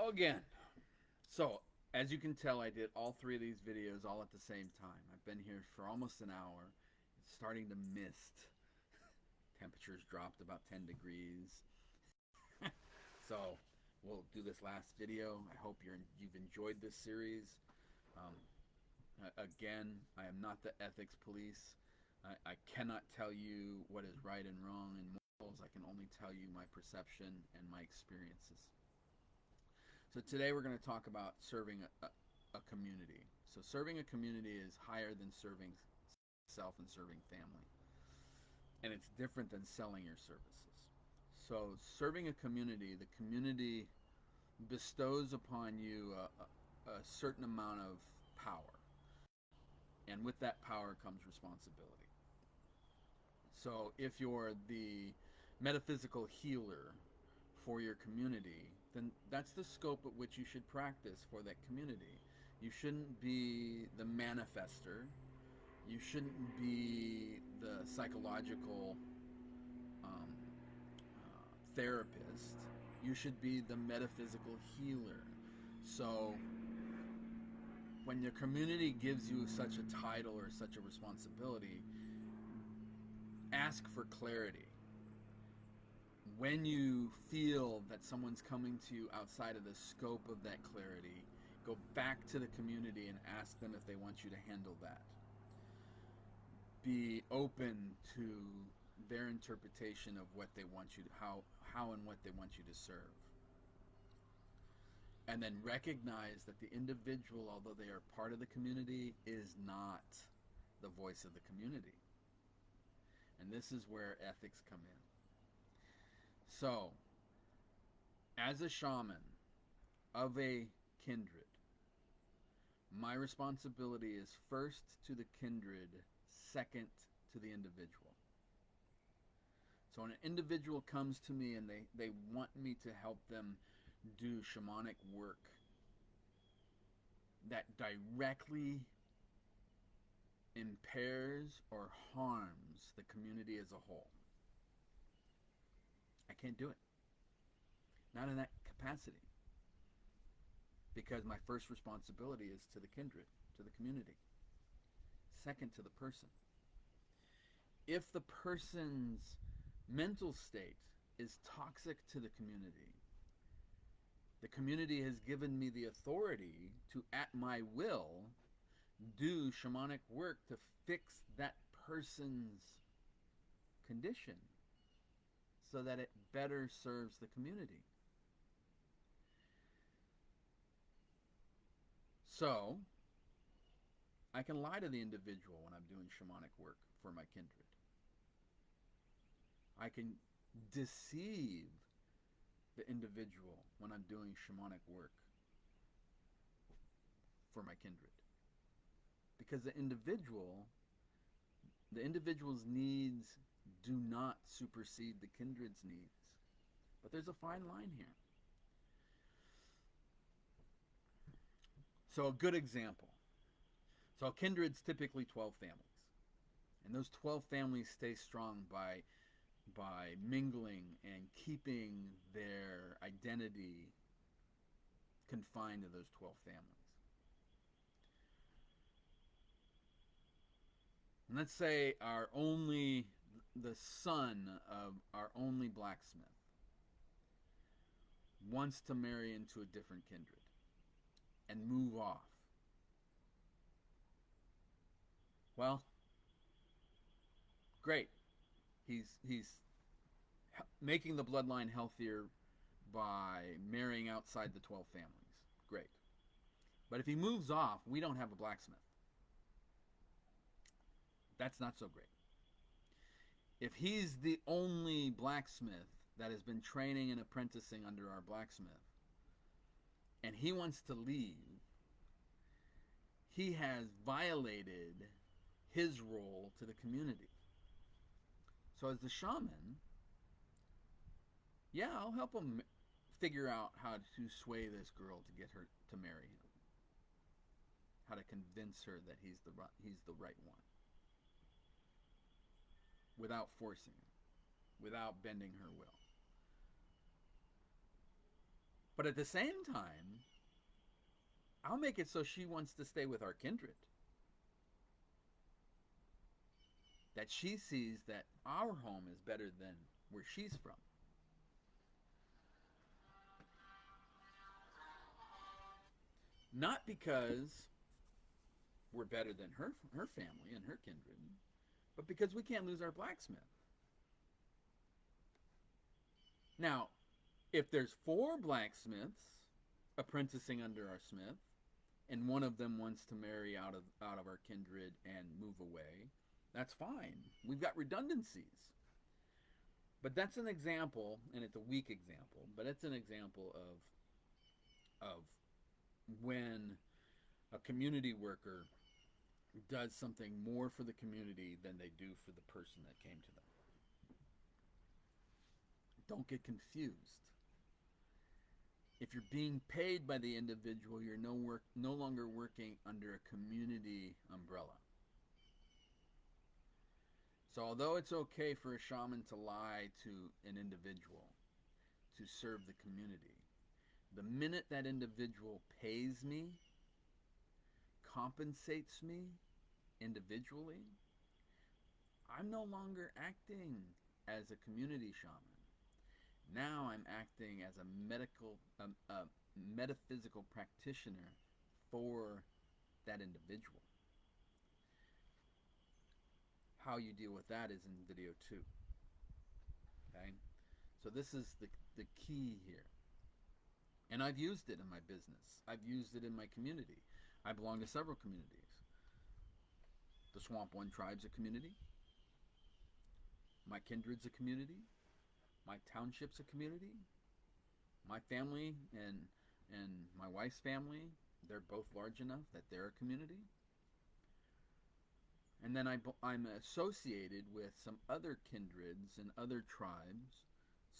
Hello again. So, as you can tell, I did all three of these videos all at the same time. I've been here for almost an hour. It's starting to mist. Temperatures dropped about 10 degrees. So, we'll do this last video. I hope you've enjoyed this series. Um, Again, I am not the ethics police. I cannot tell you what is right and wrong and morals. I can only tell you my perception and my experiences. So today we're going to talk about serving a community. So serving a community is higher than serving self and serving family. And it's different than selling your services. So serving a community, the community bestows upon you a certain amount of power. And with that power comes responsibility. So if you're the metaphysical healer for your community, then that's the scope at which you should practice for that community. You shouldn't be the manifester. You shouldn't be the psychological therapist. You should be the metaphysical healer. So when your community gives you such a title or such a responsibility, ask for clarity. When you feel that someone's coming to you outside of the scope of that clarity, go back to the community and ask them if they want you to handle that. Be open to their interpretation of what they want you to, how and what they want you to serve. And then recognize that the individual, although they are part of the community, is not the voice of the community. And this is where ethics come in. So, as a shaman of a kindred, my responsibility is first to the kindred, second to the individual. So when an individual comes to me and they want me to help them do shamanic work that directly impairs or harms the community as a whole, I can't do it. Not in that capacity. Because my first responsibility is to the kindred, to the community. Second, to the person. If the person's mental state is toxic to the community has given me the authority to, at my will, do shamanic work to fix that person's condition so that it better serves the community. So, I can lie to the individual when I'm doing shamanic work for my kindred. I can deceive the individual when I'm doing shamanic work for my kindred. Because the individual's needs do not supersede the kindred's needs. But there's a fine line here. So a good example. So a kindred's typically 12 families. And those 12 families stay strong by mingling and keeping their identity confined to those 12 families. And let's say the son of our only blacksmith wants to marry into a different kindred and move off. Well, great. He's making the bloodline healthier by marrying outside the 12 families. Great. But if he moves off, we don't have a blacksmith. That's not so great. If he's the only blacksmith that has been training and apprenticing under our blacksmith, and he wants to leave, he has violated his role to the community. So as the shaman, yeah, I'll help him figure out how to sway this girl to get her to marry him. How to convince her that he's the right one. Without forcing her, without bending her will. But at the same time, I'll make it so she wants to stay with our kindred. That she sees that our home is better than where she's from. Not because we're better than her family and her kindred, but because we can't lose our blacksmith. Now, if there's 4 blacksmiths apprenticing under our smith, and one of them wants to marry out of our kindred and move away, that's fine. We've got redundancies. But that's an example, and it's a weak example, but it's an example of when a community worker does something more for the community than they do for the person that came to them. Don't get confused. If you're being paid by the individual, you're no longer working under a community umbrella. So although it's okay for a shaman to lie to an individual to serve the community, the minute that individual pays me, compensates me individually, I'm no longer acting as a community shaman. Now I'm acting as a metaphysical practitioner for that individual. How you deal with that is in video 2. Okay? So this is the key here. And I've used it in my business. I've used it in my community. I belong to several communities. The Swamp One Tribe's a community. My kindred's a community. My township's a community. My family and my wife's family, they're both large enough that they're a community. And then I'm associated with some other kindreds and other tribes.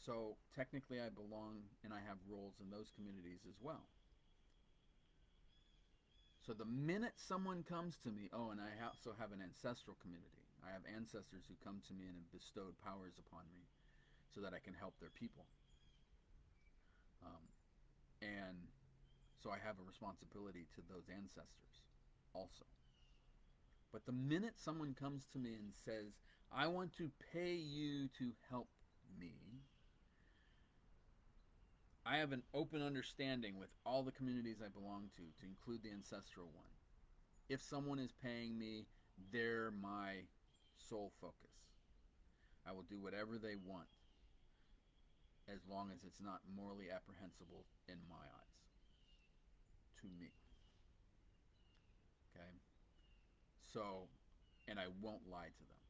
So technically I belong and I have roles in those communities as well. So the minute someone comes to me, oh, and I also have an ancestral community. I have ancestors who come to me and have bestowed powers upon me so that I can help their people. And so I have a responsibility to those ancestors also. But the minute someone comes to me and says, I want to pay you to help me, I have an open understanding with all the communities I belong to include the ancestral one. If someone is paying me, they're my sole focus. I will do whatever they want as long as it's not morally apprehensible in my eyes. To me. Okay? So, and I won't lie to them.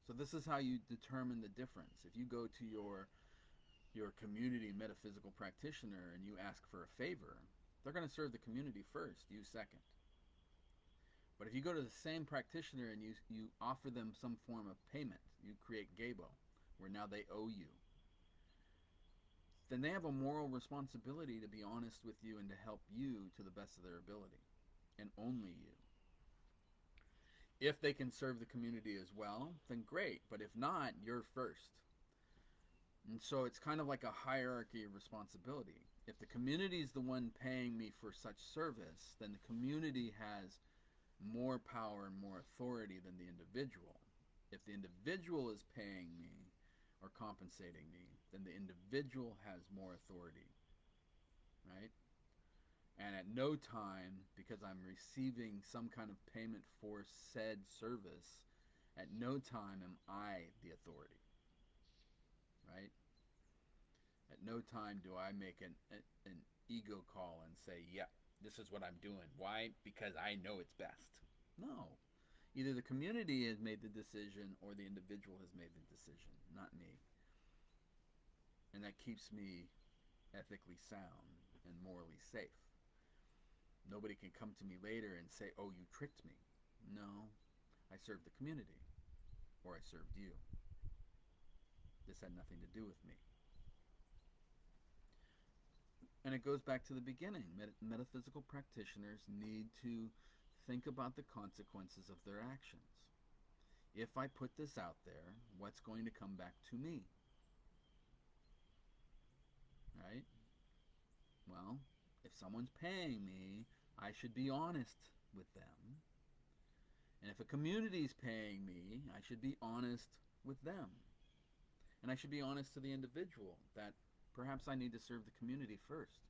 So this is how you determine the difference. If you go to your community metaphysical practitioner and you ask for a favor, they're going to serve the community first, you second. But if you go to the same practitioner and you offer them some form of payment, you create gabo, where now they owe you, then they have a moral responsibility to be honest with you and to help you to the best of their ability, and only you. If they can serve the community as well, then great, but if not, you're first. And so it's kind of like a hierarchy of responsibility. If the community is the one paying me for such service, then the community has more power and more authority than the individual. If the individual is paying me or compensating me, then the individual has more authority, right? And at no time, because I'm receiving some kind of payment for said service, at no time am I the authority, right? At no time do I make an ego call and say, yeah, this is what I'm doing. Why? Because I know it's best. No. Either the community has made the decision or the individual has made the decision, not me. And that keeps me ethically sound and morally safe. Nobody can come to me later and say, oh, you tricked me. No, I served the community, or I served you. This had nothing to do with me. And it goes back to the beginning. Metaphysical practitioners need to think about the consequences of their actions. If I put this out there, what's going to come back to me? right? Well, if someone's paying me, I should be honest with them. And if a community's paying me, I should be honest with them. And I should be honest to the individual that perhaps I need to serve the community first.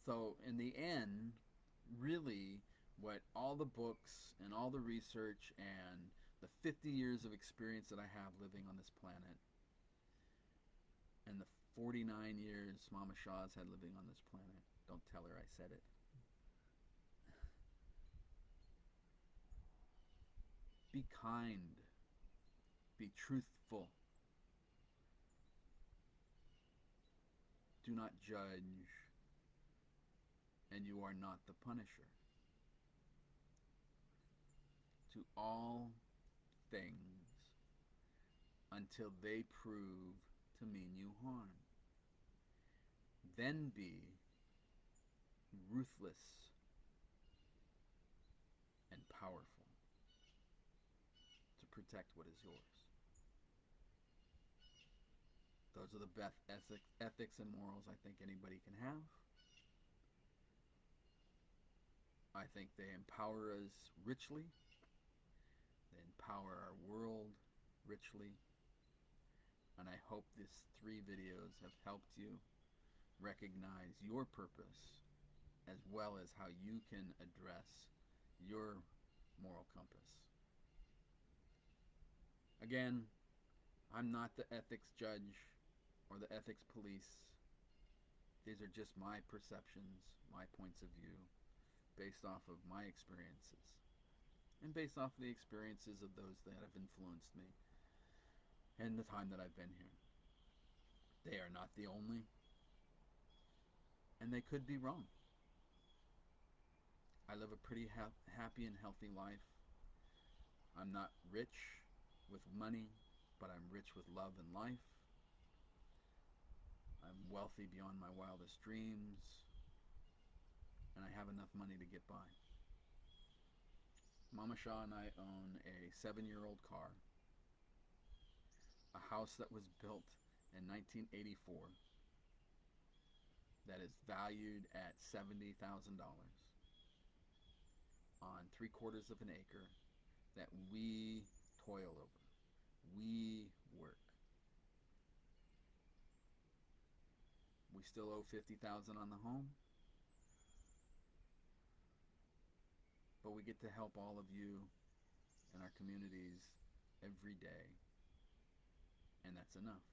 So, in the end, really, what all the books and all the research and the 50 years of experience that I have living on this planet and the 49 years Mama Shaw's had living on this planet, don't tell her I said it. Be kind. Be truthful. Do not judge. And you are not the punisher. To all things until they prove to mean you harm. Then be ruthless and powerful to protect what is yours. Those are the best ethics and morals I think anybody can have. I think they empower us richly. They empower our world richly. And I hope these 3 videos have helped you recognize your purpose as well as how you can address your moral compass. Again, I'm not the ethics judge or the ethics police. These are just my perceptions, my points of view, based off of my experiences and based off of the experiences of those that have influenced me in the time that I've been here. They are not the only, and they could be wrong. I live a pretty happy and healthy life. I'm not rich with money, but I'm rich with love and life. I'm wealthy beyond my wildest dreams, and I have enough money to get by. Mama Shaw and I own a 7-year-old car, a house that was built in 1984 that is valued at $70,000 on 3/4 of an acre that we toil over. We work. We still owe $50,000 on the home, but we get to help all of you in our communities every day, and that's enough.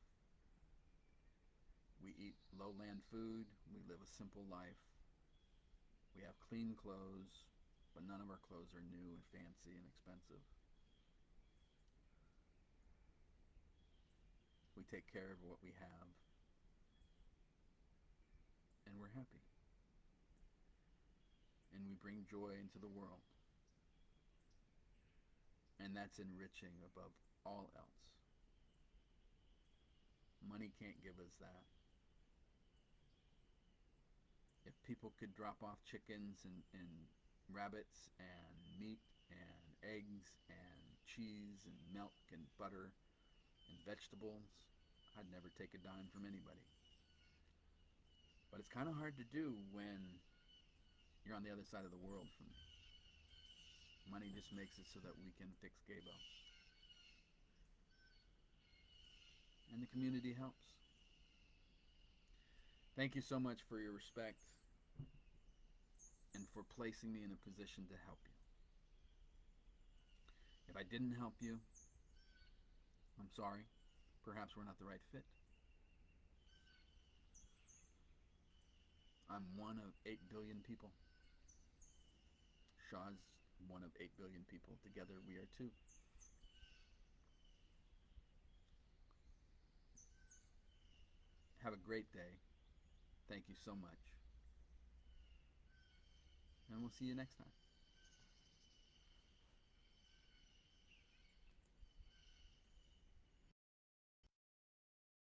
We eat lowland food. We live a simple life. We have clean clothes, but none of our clothes are new and fancy and expensive. We take care of what we have, and we're happy. And we bring joy into the world. And that's enriching above all else. Money can't give us that. If people could drop off chickens and rabbits and meat and eggs and cheese and milk and butter and vegetables, I'd never take a dime from anybody. But it's kind of hard to do when you're on the other side of the world from me. Money just makes it so that we can fix Gabo. And the community helps. Thank you so much for your respect and for placing me in a position to help you. If I didn't help you, I'm sorry. Perhaps we're not the right fit. I'm one of 8 billion people. Shaw's one of 8 billion people. Together we are 2. Have a great day. Thank you so much. And we'll see you next time.